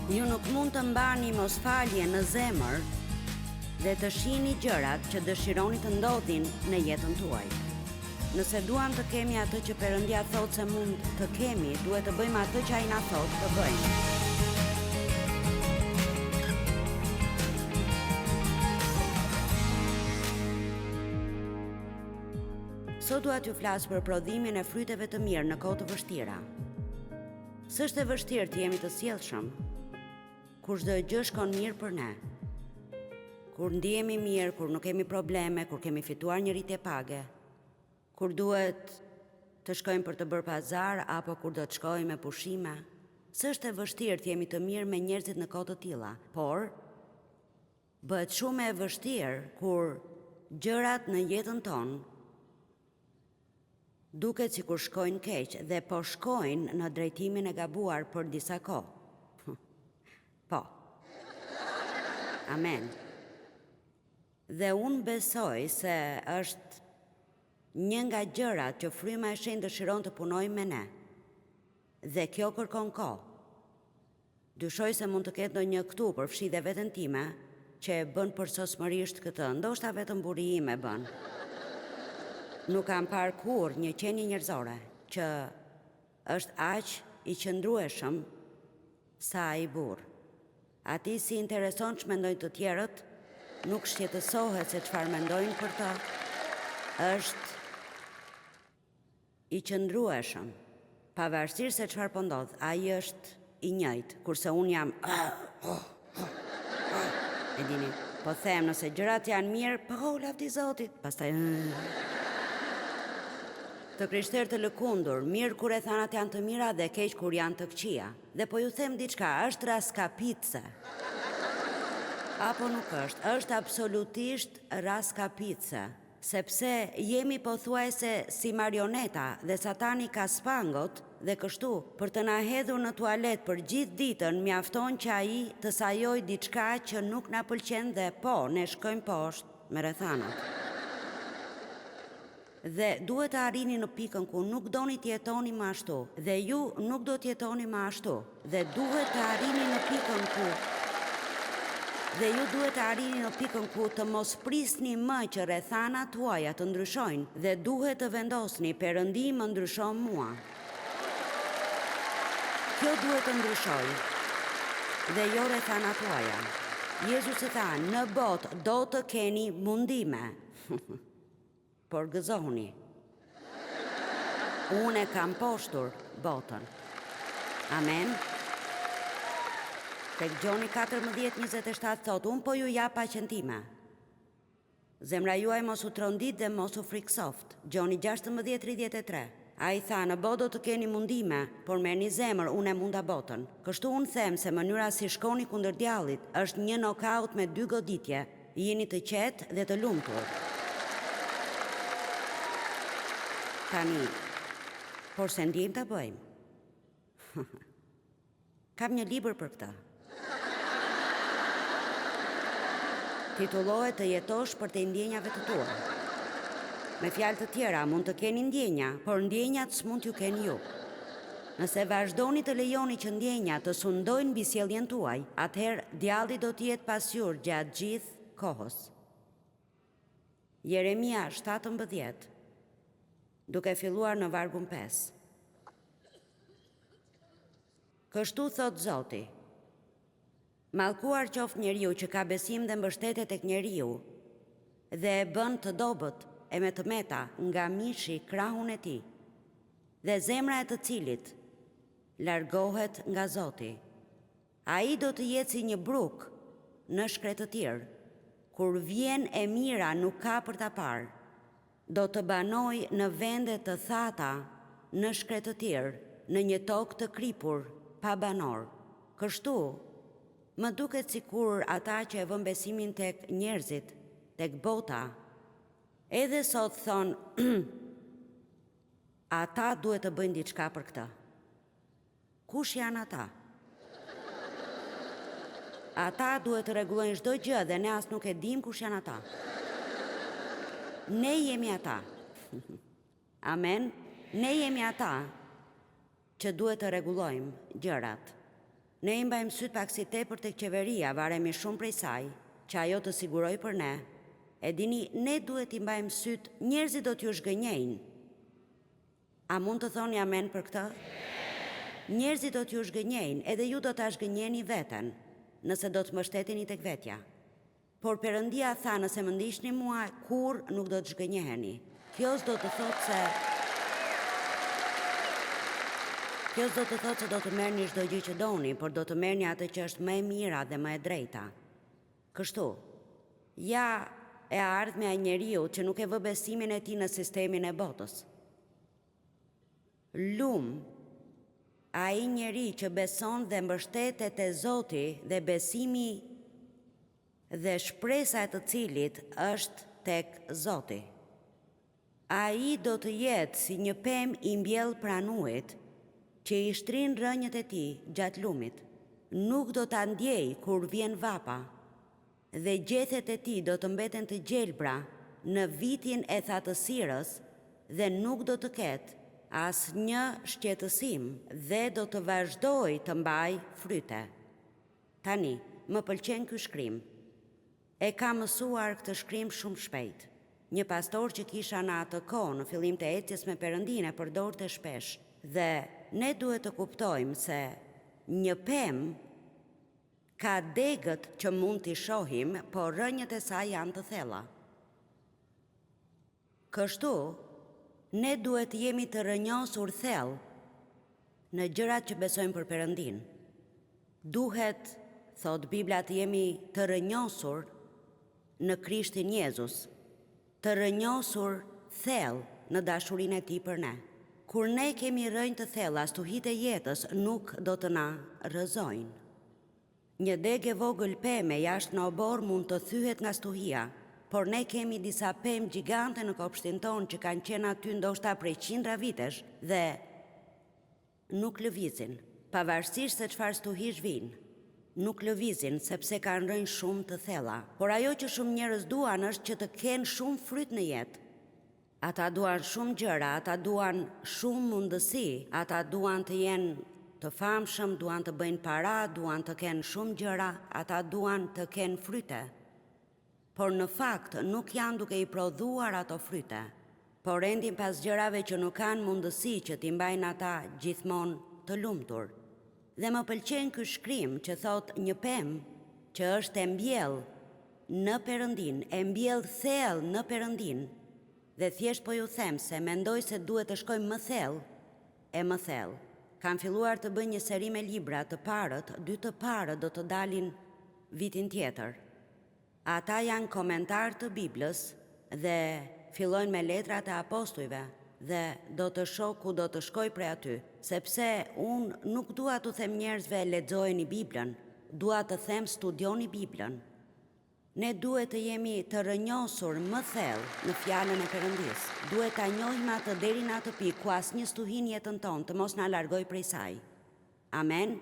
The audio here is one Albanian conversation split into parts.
Ju nuk mund të mbani mosfalje në zemër dhe të shihni gjërat që dëshironi të ndodhin në jetën tuaj. Nëse duam të kemi atë që Perëndia thotë se mund të kemi, duhet të bëjmë atë që ai na thotë të bëjmë. Sot dua t'ju flas për prodhimin e fryteve të mirë në kohë të vështira. S'është e vështirë të jemi të sjellshëm kur çdo gjë shkon mirë për ne. Kur ndihemi mirë, kur nuk kemi probleme, kur kemi fituar një rritje page, kur duhet të shkojmë për të bërë pazar apo kur do të shkojmë me pushime. S'është e vështirë të jemi të mirë me njerëzit në kohë të tilla, por bëhet shumë e vështirë kur gjërat në jetën tonë duket sikur shkojnë keq dhe po shkojnë në drejtimin e gabuar për disa kohë. Po. Amen. Dhe unë besoj se është një nga gjërat që fryma e shenjtë dëshiron të punojë me ne. Dhe kjo kërkon kohë. Dyshoj se mund të ketë ndonjë këtu përfshi dhe veten time që e bën përsosmërisht këtë, ndoshta vetëm buri im e bën. Nuk kam parë kur një qenie njerëzore që është aq i qëndrueshëm sa ai burr. Ati si intereson ç'mendojnë të tjerët, nuk shqetësohet se çfarë mendojnë për të, është i qëndrueshëm. Pavarësisht se çfarë po ndodh, ai është i njëjtë, kurse unë jam e dini, po them nëse gjërat janë mirë, po lavdi Zotit, pastaj të krishterë të lëkundur, mirë kur e thanat janë të mira dhe keq kur janë të këqija. Dhe po ju them diçka, është raskapitse. Apo nuk është, është absolutisht raskapitse, sepse jemi pothuajse si marioneta dhe Satani ka spangot dhe kështu për të na hedhur në tualet për gjithë ditën mjafton që ai të sajoj diçka që nuk na pëlqen dhe po, ne shkojmë poshtë me rrethanat. Dhe duhet të arrini në pikën ku nuk doni të jetoni më ashtu, dhe ju nuk do të jetoni më ashtu, dhe duhet të arrini në pikën ku të mos prisni më që rrethanat tuaja të ndryshojnë dhe duhet të vendosni Perëndi më ndryshon mua. Kjo duhet të ndryshojë dhe jo rrethanat tuaja. Jezusi tha, në botë do të keni mundime. Por gëzohuni. Unë e kam poshtur botën. Amen. Tek Gjoni 14:27 thot, unë po ju jap paqen time. Zemra juaj mos u trondit dhe mos u friksoft. Gjoni 16:33. Ai tha, në botë do të keni mundime, por merrni zemër, unë e munda botën. Kështu unë them se mënyra si shkoni kundër djallit është një nokaut me 2 goditje. Jeni të qetë dhe të lumtur. Tani, por se ndjejmë të bëjmë. Kam një libër për këta. Titullohet Të jetosh për të ndjenjave të tua. Me fjalë të tjera, mund të keni ndjenja, por ndjenjat s'mund t'ju keni ju. Nëse vazhdoni të lejoni që ndjenjat të sundojnë mbi sjelljen tuaj, atëherë djalli do të jetë pasjur gjatë gjithë kohës. Jeremia 17, duke filluar në vargun 5. Kështu thot Zoti, mallkuar qoftë njeriu që ka besim dhe mbështetet tek njeriu dhe e bën të dobët e me të meta nga mishi krahun e tij, dhe zemra e të cilit largohet nga Zoti. Ai do të jetë si një bruk në shkretëtir, kur vjen e mira nuk ka për ta parë. Do të banoj në vende të thata në shkretëtir, në një tokë të kripur, pa banor. Kështu, më duket sikur ata që e vën besimin tek njerëzit, tek bota, edhe sot thonë, ata duhet të bëjnë diçka për këtë. Kush janë ata? Ata duhet të rregullojnë çdo gjë dhe ne as nuk e dim kush janë ata. Ne jemi ata. Amen. Ne jemi ata që duhet të rregullojmë gjërat. Ne I mbajmë syt pak si tepër tek qeveria, varemi shumë prej saj, që ajo të siguroj për ne. E dini, ne duhet I mbajmë syt, njerëzit do t'ju shgënjejnë. A mund të thoni amen për këtë? Njerëzit do t'ju shgënjejnë, edhe ju do t'a shgënjeni veten, nëse do të mbështeteni tek vetja. Por Perëndia tha, nëse më ndiqni mua, kur nuk do të shgënjeheni. Kjo s'do të thotë se do të merrni çdo gjë që doni, por do të merrni atë që është më e mira dhe më e drejta. Kështu, ja e ardhmja e njeriu që nuk e vë besimin e tij në sistemin e botës. Ai njeri që beson dhe mbështetet te Zoti dhe besimi dhe shpresa e të cilit është tek Zoti. Ai do të jetë si një pemë I mbjellë pranë ujit, që I shtrin rrënjët e tij gjatë lumit. Nuk do ta ndjej kur vjen vapa, dhe gjethet e tij do të mbeten të gjelbra në vitin e thatësirës dhe nuk do të ketë asnjë shqetësim dhe do të vazhdoj të mbaj fryte. Tani, më pëlqen ky shkrim. E kam mësuar këtë shkrim shumë shpejt. Një pastor që kisha në atë kohë në fillim të ecjes me Perëndinë e përdorte shpesh, dhe ne duhet të kuptojmë se një pemë ka degët që mund t'i shohim, por rrënjët e saj janë të thella. Kështu, ne duhet të jemi të rrënjosur thellë në gjërat që besojmë për Perëndinë. Duhet, thot Bibla, të jemi të rrënjosur në Krishtin Jezus, të rrënjosur thellë në dashurinë e Tij për ne. Kur ne kemi rrënjë të thella, stuhitë e jetës nuk do të na rrëzojnë. Një degë e vogël peme jashtë në obor mund të thyhet nga stuhia, por ne kemi disa pemë gjigante në kopshtin tonë që kanë qenë aty ndoshta prej qindra vitesh dhe nuk lëvizin, pavarësisht se çfarë stuhish vinë. Nuk lëvizin sepse kanë rrënjë shumë të thella, por ajo që shumë njerëz duan është që të kenë shumë fryt në jetë. Ata duan shumë gjëra, ata duan shumë mundësi, ata duan të jenë të famshëm, duan të bëjnë para, duan të kenë shumë gjëra, ata duan të kenë fryte. Por në fakt nuk janë duke I prodhuar ato fryte, por rendin pas gjërave që nuk kanë mundësi që t'i mbajnë ata gjithmonë të lumtur. Dhe më pëlqen ky shkrim që thot një pemë që është e mbjellë në Perëndinë, e mbjellë thellë në Perëndinë, dhe thjesht po ju them se mendoj se duhet të shkoj më thellë e më thellë. Kam filluar të bëj një seri me libra të parët, 2 të parët do të dalin vitin tjetër. Ata janë komentar të Biblës dhe fillojnë me letrat e apostujve dhe do të shoh ku do të shkoj prej aty, sepse unë nuk dua t'u them njerëzve lexojeni Biblën, dua të them studioni Biblën. Ne duhet të jemi të rrënjosur më thellë në fjalën e Perëndis. Duhet ta njohim atë deri në atë pikë ku asnjë stuhi në jetën tonë të mos na largoj prej saj. Amen.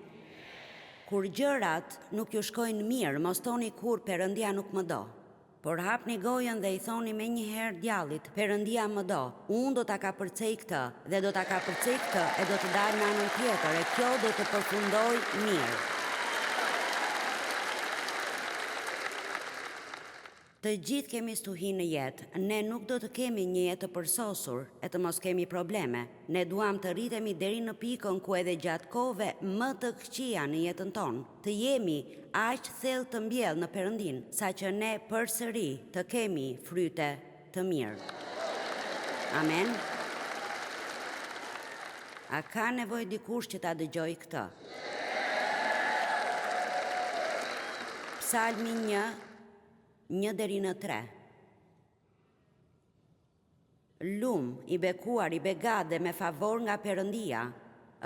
Kur gjërat nuk ju shkojnë mirë, mos thoni kur Perëndia nuk më do. Por hapni gojën dhe I thoni menjëherë djallit, Perëndia më do. Unë do ta kapërcej këtë dhe do ta kapërcej këtë e do të dal në anën tjetër e kjo do të përfundoj mirë. Të gjithë kemi stuhi në jetë, ne nuk do të kemi një jetë të përsosur e të mos kemi probleme. Ne duam të rritemi deri në pikën ku edhe gjatë kohëve më të këqija në jetën tonë, të jemi aq thellë të mbjellë në Perëndinë, saqë ne përsëri të kemi fryte të mirë. Amen. A ka nevojë dikush që ta dëgjoj këtë? Psalmi 1:3. I bekuar, I begat dhe me favor nga Perëndia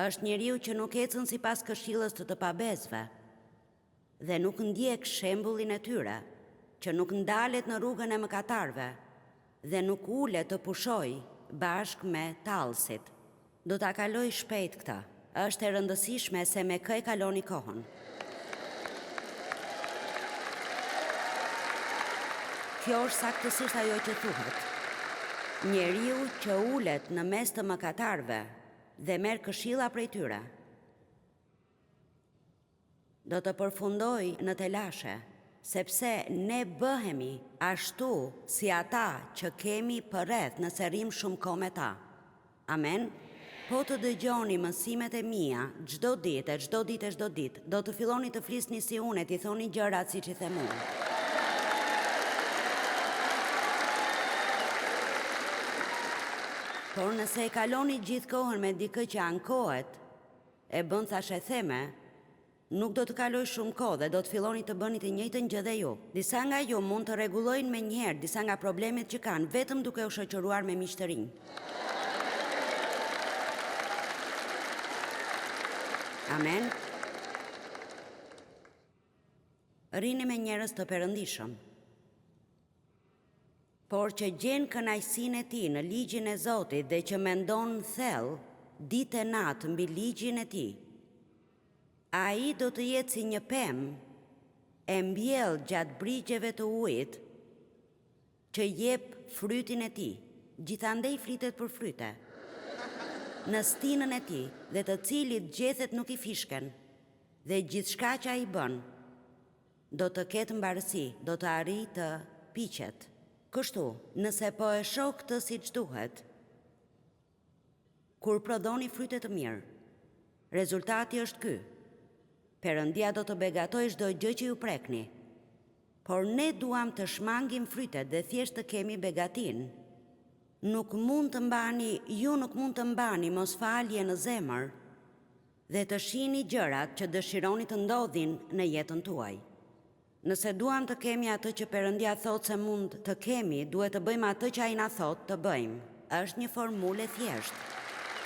është njeriu që nuk ecën sipas këshillës të pabezëve dhe nuk ndjek shembullin e tyre, që nuk ndalet në rrugën e mëkatarëve dhe nuk ulet të pushojë bashkë me tallësit. Do ta kaloj shpejt këtë. Është e rëndësishme se me kë e kaloni kohën. Kjo është saktësisht ajo që thuhet. Njeriu që ulet në mes të mëkatarëve dhe merr këshilla prej tyre. do të përfundoj në telashe, sepse ne bëhemi ashtu si ata që kemi përreth nëse rrim shumë kohë me ta. Amen? Po të dëgjoni mësimet e mia çdo ditë, do të filloni të flisni si unë, t'i thoni gjërat siç i them unë. Por nëse e kaloni gjithë kohën me dikë që ankohet, e bën thash e theme, nuk do të kaloj shumë kohë dhe do të filloni të bëni të njëjtën gjë dhe ju. Disa nga ju mund të rregullojnë menjëherë disa nga problemet që kanë vetëm duke u shoqëruar me miq të rinj. Amen. Rini me njerëz të perëndishëm, por që gjen kënaqësinë e tij në ligjin e Zotit dhe që mendon thellë ditë e natë mbi ligjin e tij. Ai do të jetë si një pemë e mbjell gjatë brigjeve të ujit që jep frytin e tij, gjithandej flitet për fryte. Në stinën e tij dhe të cilit gjethet nuk i fishken, dhe gjithçka që ai bën do të ketë mbarësi, do të arrijë të piqet. Kështu, nëse po e shoh këtë siç duhet, kur prodhoni fryte të mirë, rezultati është ky. Perëndia do të begatojë çdo gjë që ju prekni. Por ne duam të shmangim frytet dhe thjesht të kemi begatin. Ju nuk mund të mbani mosfalje në zemër dhe të shihni gjërat që dëshironi të ndodhin në jetën tuaj. Nëse duam të kemi atë që Perëndia thotë se mund të kemi, duhet të bëjmë atë që ai na thotë të bëjmë. Është një formulë e thjeshtë.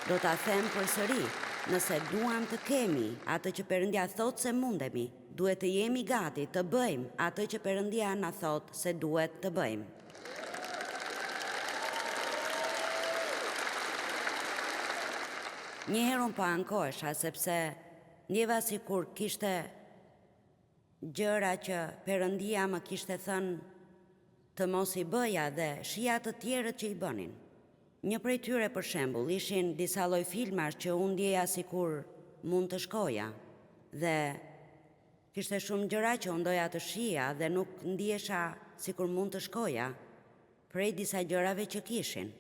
Do ta them përsëri, nëse duam të kemi atë që Perëndia thotë se mundemi, duhet të jemi gati të bëjmë atë që Perëndia na thotë se duhet të bëjmë. Njëherë unë po ankohesha sepse ndjeva sikur kishte gjëra që Perëndia më kishte thënë të mos i bëja dhe shija të tjerët që i bënin. Një prej tyre për shembull ishin disa lloj filmash që unë ndjeja sikur mund të shkoja dhe kishte shumë gjëra që unë doja të shija dhe nuk ndjesha sikur mund të shkoja prej disa gjërave që kishin.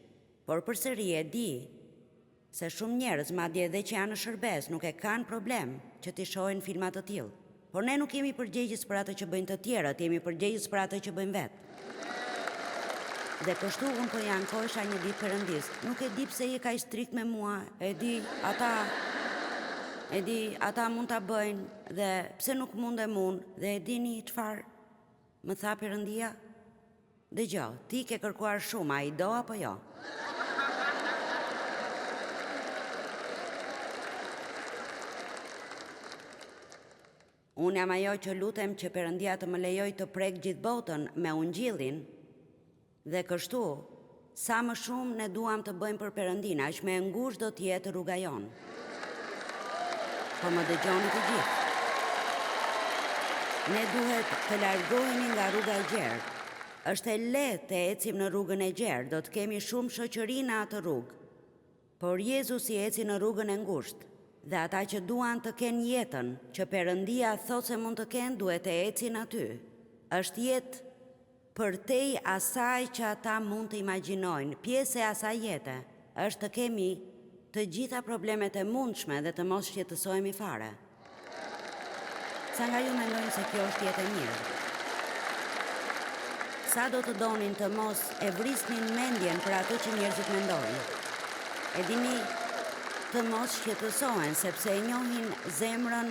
Por përsëri e di se shumë njerëz, madje edhe që janë në shërbes, nuk e kanë problem që t'i shohin filma të tillë. Por ne nuk jemi përgjegjës për atë që bëjnë të tjerët, jemi përgjegjës për atë që bëjmë vetë. Dhe kështu unë po ankohesha një ditë Perëndis. Nuk e di pse je kaq strikt me mua, e di ata mund ta bëjnë dhe pse nuk mundem unë, dhe e dini çfarë më tha Perëndia? Dëgjoj, ti ke kërkuar shumë, ai do apo jo? Unë jam ajo që lutem që Perëndia të më lejoj të prek gjithë botën me ungjillin dhe kështu, sa më shumë ne duam të bëjmë për Perëndinë, aq më e ngushtë do të jetë rruga jonë. Po më dëgjoni të gjithë. Ne duhet të largohemi nga rruga e gjerë. Është e lehtë të ecim në rrugën e gjerë, do të kemi shumë shoqëri në atë rrugë. Por Jezusi eci në rrugën e ngushtë. Dhe ata që duan të kenë jetën që Perëndia thotë se mund të kenë, duhet të ecin aty. Është jetë përtej asaj që ata mund të imagjinojnë. Pjesë e asaj jete është të kemi të gjitha problemet e mundshme dhe të mos shqetësohemi fare. Sa nga ju mendojnë se kjo është jetë e mirë? Sa do të donin të mos e vrisnin mendjen për ato që njerëzit mendojnë? E dini, të mos shqetësohen sepse e njohin zemrën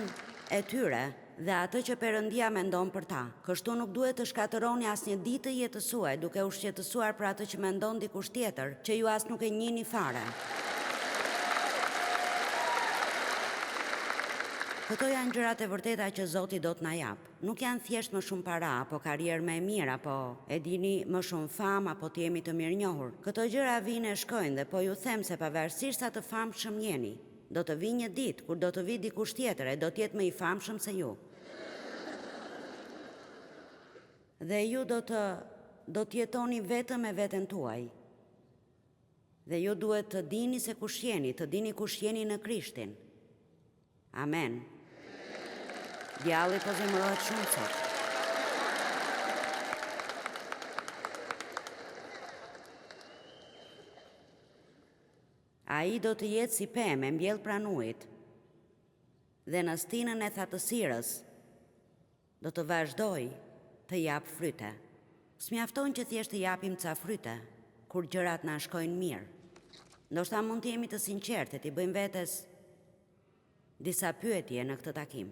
e tyre dhe atë që Perëndia mendon për ta. Kështu nuk duhet të shkatërroni asnjë ditë të jetës suaj duke u shqetësuar për atë që mendon dikush tjetër, që ju as nuk e njihni fare. Këto janë gjërat e vërteta që Zoti do të na jap. Nuk janë thjesht më shumë para, apo karrierë më e mirë, apo e dini më shumë famë, apo të jemi të mirënjohur. Këto gjëra vijnë e shkojnë dhe po ju them se pavarësisht sa të famshëm jeni, do të vijë një ditë kur do të vi dikush tjetër e do të jetë më i famshëm se ju. Dhe ju do të jetoni vetëm me veten tuaj. Dhe ju duhet të dini se kush jeni, të dini kush jeni në Krishtin. Amen. Djalli po zemërohet shumë sot. A i do të jetë si pemë e mbjellë pranë ujit, dhe në stinën e thatësirës do të vazhdoj të jap fryte. S'mjafton që thjesht të japim ca fryte kur gjërat na shkojnë mirë. Ndoshta mund të jemi të sinqertë, t'i bëjmë vetes disa pyetje në këtë takim.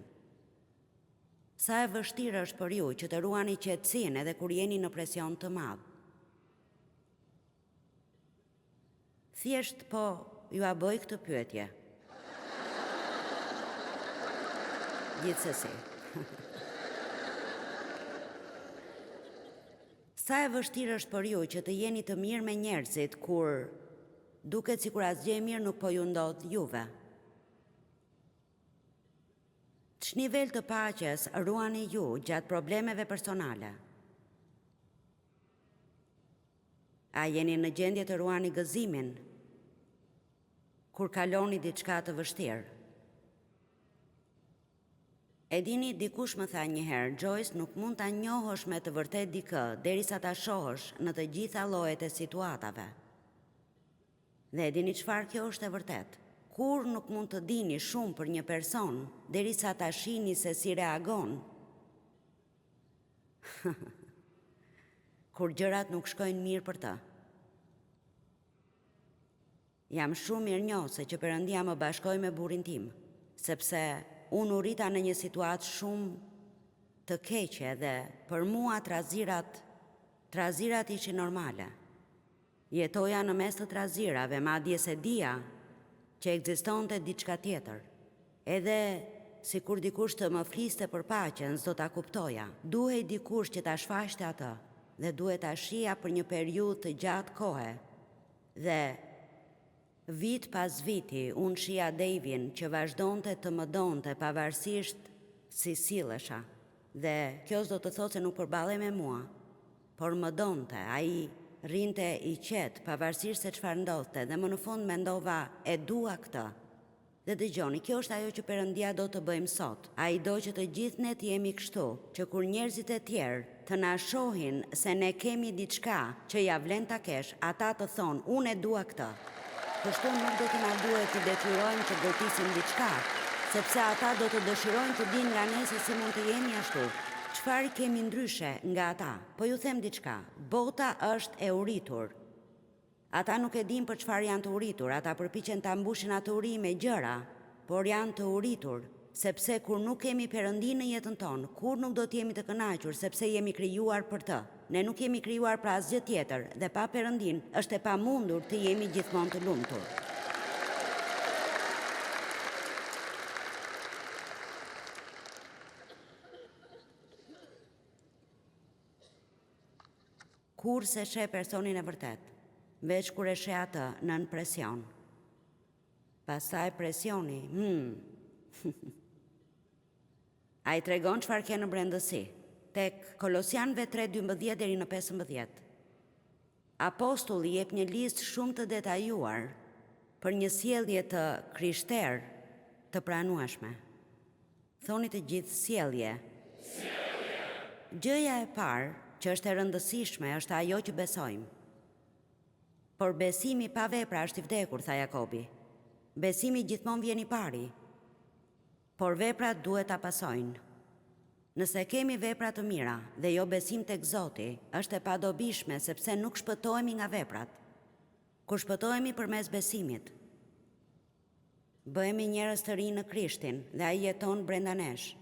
Sa e vështirë është për ju që të ruani qetësinë edhe kur jeni në presion të madh? Thjesht po ju a bëj këtë pyetje. Gjithsesi. Sa e vështirë është për ju që të jeni të mirë me njerëzit kur duket sikur asgjë e mirë nuk po ju ndodh juve? Ç'nivel të paqes ruani ju gjatë problemeve personale? A jeni në gjendje të ruani gëzimin kur kaloni diçka të vështirë? E dini, dikush më tha një herë, Joyce, nuk mund ta njohësh me të vërtet dikë derisa ta shohësh në të gjitha llojet e situatave. Dhe e dini çfarë, kjo është e vërtet. Kur nuk mund të dini shumë për një person derisa ta shihni se si reagon. Kur gjërat nuk shkojnë mirë për të. Jam shumë mirënjohëse që Perëndia më bashkoi me burrin tim, sepse unë u rrita në një situatë shumë të keqe dhe për mua trazirat ishin normale. Jetoja në mes të trazirave, madje se dija që ekzistonte diçka tjetër. Edhe si kur dikush të më fliste për paqen, s'do ta kuptoja. Duhej dikush që ta shfaqte atë dhe duhet ta shija për një periudhë të gjatë kohe. Dhe vit pas viti, unë shija Davin që vazhdonte të më donte pavarësisht si sillesha. Dhe kjo s'do të thotë se nuk përballej me mua, por më donte. Ai rinte i qetë pavarësisht se çfarë ndodhte dhe më në fund mendova e dua këtë. Dhe dëgjoni, kjo është ajo që Perëndia do të bëjmë sot. Ai do që të gjithë ne të jemi kështu, që kur njerëzit e tjerë të na shohin se ne kemi diçka që ja vlen ta kesh, ata të thonë, unë e dua këtë. Kështu nuk do të na duhet të detyrojmë që gërtisim diçka, sepse ata do të dëshirojnë të dinë nga ne se si mund të jemi ashtu. Çfarë kemi ndryshe nga ata? Po ju them diçka, bota është e uritur. Ata nuk e din për çfarë janë të uritur, ata përpiqen ta mbushin atë uri me gjëra, por janë të uritur, sepse kur nuk kemi Perëndinë në jetën tonë, kur nuk do të jemi të kënaqur, sepse jemi krijuar për të. Ne nuk jemi krijuar për asgjë tjetër dhe pa Perëndinë është e pamundur të jemi gjithmonë të lumtur. Kur se sheh personin e vërtet, veç kur e sheh atë nën presion. Pastaj presioni, ai tregon çfarë ke në brendësi. Tek Kolosianëve 3:12 deri në 15. Apostulli jep një listë shumë të detajuar për një sjellje të krishterë të pranueshme. Thoni të gjithë sjellje. Gjëja e parë që është e rëndësishme është ajo që besojmë. Por besimi pa vepra është i vdekur, tha Jakobi. Besimi gjithmonë vjen i pari, por veprat duhet ta pasojnë. Nëse kemi vepra të mira dhe jo besim tek Zoti, është e padobishme sepse nuk shpëtohemi nga veprat. Kur shpëtohemi përmes besimit, bëhemi njerëz të rinj në Krishtin dhe ai jeton brenda nesh.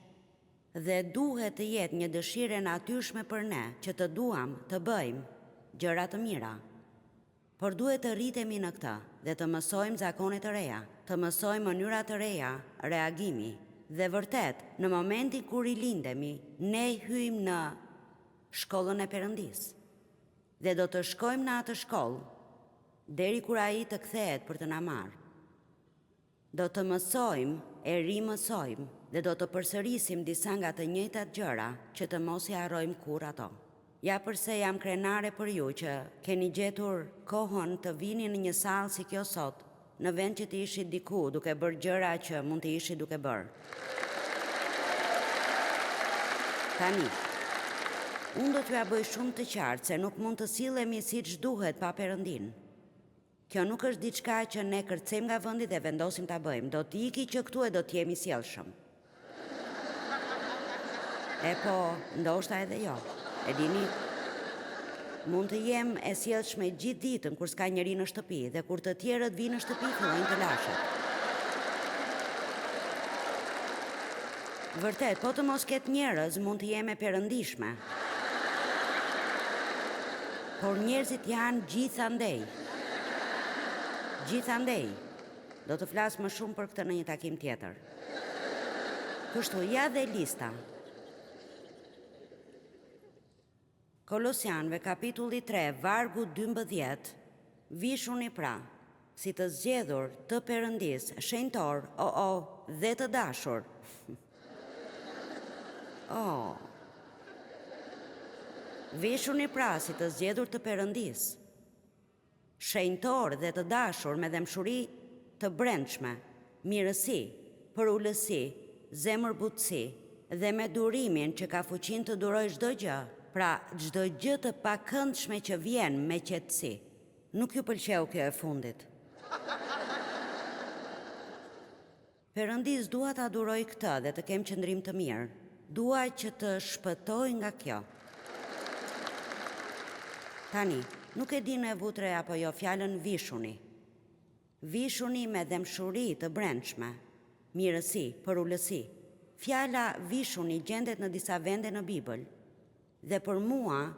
Dhe duhet të jetë një dëshirë e natyrshme për ne që të duam të bëjmë gjëra të mira. Por duhet të rritemi në këtë dhe të mësojmë zakone të reja, të mësojmë mënyra të reja reagimi. Dhe vërtet, në momentin kur i lindemi, ne hyjmë në shkollën e Perëndisë. Dhe do të shkojmë në atë shkollë deri kur ai të kthehet për të na marrë. Do të mësojmë e rimësojmë dhe do të përsërisim disa nga të njëjtat gjëra që të mos i harrojmë kurrë ato. Ja përse jam krenare për ju që keni gjetur kohën të vini në një sallë si kjo sot, në vend që të ishit diku duke bërë gjëra që mund të ishit duke bërë. Tani, unë do t'ja bëj shumë të qartë se nuk mund të sillemi siç duhet pa Perëndin. Kjo nuk është diçka që ne kërcejmë nga vendi dhe vendosim ta bëjmë. Do t'iki që këtu e do t'jemi sjellshëm. E po, ndoshta edhe jo. E dini, mund të jem e sjellshme gjithë ditën kur s'ka njeri në shtëpi dhe kur të tjerët vinë në shtëpi fillojnë të lashet. Vërtet, po të mos ketë njerëz, mund të jem e perëndishme. Por njerëzit janë gjithandej. Gjithandej. Do të flas më shumë për këtë në një takim tjetër. Kështu, ja dhe lista. Kolosianëve kapitulli 3, vargu 12, vishuni pra, si të zgjedhur të Perëndis, shenjtor, dhe të dashur. Vishuni pra si të zgjedhur të Perëndis, shenjtor dhe të dashur me dëmshuri të brendshme, mirësi, përullësi, zemërbutësi dhe me durimin që ka fuqinë të durojë çdo gjë, pra çdo gjë të pakëndshme që vjen me qetësi. Nuk ju pëlqeu kjo e fundit. Perëndis dua ta aduroj këtë dhe të kem qëndrim të mirë. Dua që të shpëtoj nga kjo. Tani, nuk e di në e vutre apo jo fjalën vishuni. Vishuni me dëmshuri të brendshme, mirësi, përullësi. Fjala vishuni gjendet në disa vende në Bibël. Dhe për mua,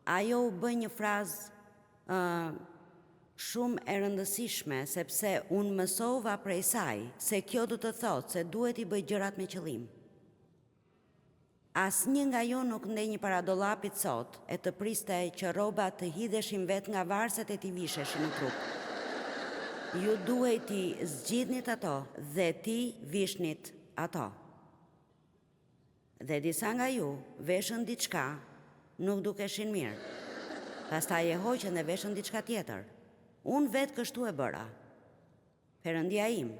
ajo u bë një frazë shumë e rëndësishme, sepse unë mësova prej saj se kjo do të thotë se duhet i bëj gjërat me qëllim. Asnjë nga ju nuk ndej një para dollapit sot e të priste që rrobat të hidheshin vetë nga varset e t'i visheshin në trup. Ju duhet t'i zgjidhnit ato dhe t'i vishnit ato. Dhe disa nga ju veshën diçka nuk dukeshin mirë. Pastaj e hoqën dhe veshën diçka tjetër. Unë vetë kështu e bëra. Perëndia im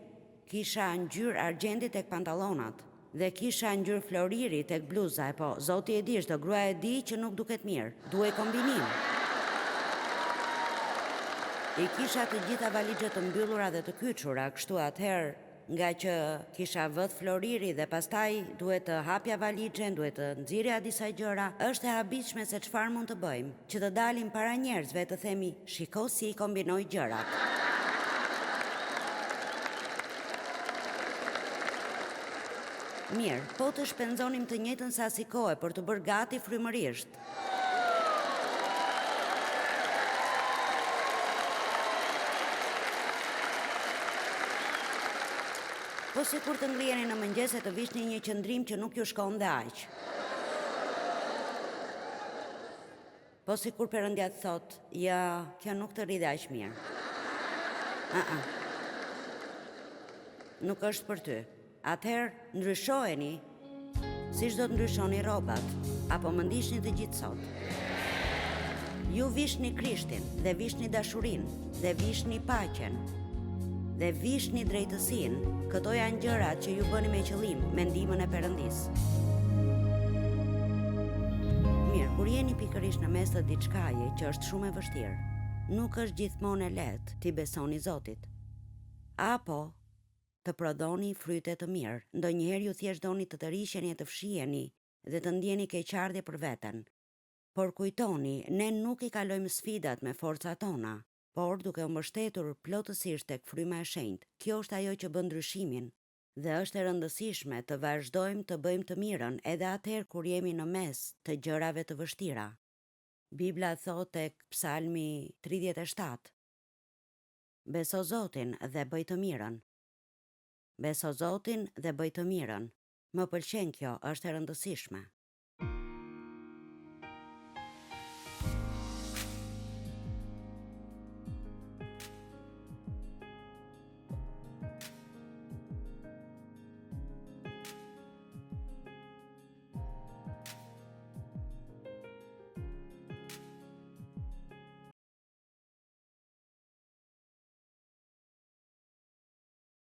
kisha ngjyrë argjendi tek pantallonat dhe kisha ngjyrë floriri tek bluza, e po, Zoti e di, çdo grua e di që nuk duket mirë. Duhej kombinim. I kisha të gjitha valixhet të mbyllura dhe të kyçura, kështu atëherë nga që kisha vëth floriri dhe pastaj duhet të hapja valixhen, duhet të nxirja disa gjëra, është e habitshme se çfarë mund të bëjmë, që të dalim para njerëzve të themi, shiko si i kombinoj gjërat. Mirë, po të shpenzonim të njëjtën sasi kohe për të bërë gati frymërisht. Po si kur të ngriheni në mëngjes e të vishni një qëndrim që nuk ju shkon dhe aq. Po si kur Perëndia të thot, ja, kjo nuk të rridhe aq mirë. Nuk është për ty. Atëherë ndryshoheni, siç do të ndryshoni rrobat, apo më ndiqni të gjithë sot. Ju vishni Krishtin, dhe vishni dashurinë, dhe vishni paqen, dhe vishni drejtësinë. Këto janë gjërat që ju bëni me qëllim, me ndihmën e Perëndis. Mirë, kur jeni pikërisht në mes të diçkaje që është shumë e vështirë, nuk është gjithmonë e lehtë t'i besoni Zotit. Apo të prodhoni fryte të mirë, ndonjëherë ju thjesht doni të tërhiqeni e të fshiheni dhe të ndjeni keqardhje për veten. Por kujtoni, ne nuk i kalojmë sfidat me forcat tona, por duke u mbështetur plotësisht tek fryma e shenjtë. Kjo është ajo që bën ndryshimin dhe është e rëndësishme të vazhdojmë të bëjmë të mirën edhe atëherë kur jemi në mes të gjërave të vështira. Bibla thot tek Psalmi 37: Beso Zotin dhe bëj të mirën. Beso Zotin dhe bëj të mirën. Më pëlqen kjo, është e rëndësishme.